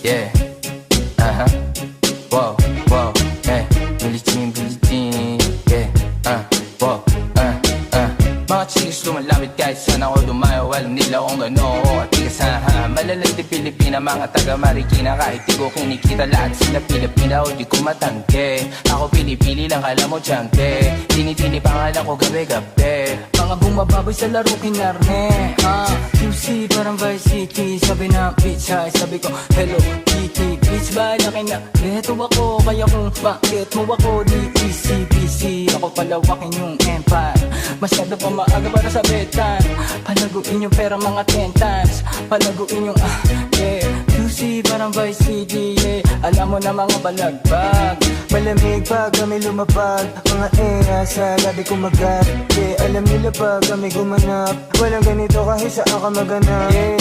Yeah. Wow, wow, Billie Jean, yeah. Wow, Mga chicks lumalapit kahit saan ako dumayo. Alam nila kung gano'n ako katigas, Malalay di Pilipina, mga taga Marikina. Kahit di ko kinikita, lahat sila Pilipina o di ko matangke. Ako pili-pili lang, kala mo tiyangke. Tini-tini pangalan ko gabi-gabi. Mga bumababoy sa laro kinarne, QC parang Vice City. Sabi na bitch hi, sabi ko hello Kitty. Bitch ba laki na beto ako, kaya kung bakit mo ako di easy-peasy. Ako palawakin yung empire, masyado pa maaga para sa betan. Palaguin yung pera mga 10 times, palaguin yung yeah. QC parang Vice City, yeah. Alam mo na mga balagbag, Malamig pag kami lumapag, mga sa labi kumagat, yeah. Alam nila pag kami gumanap, walang ganito kahit saan ka maganap, yeah.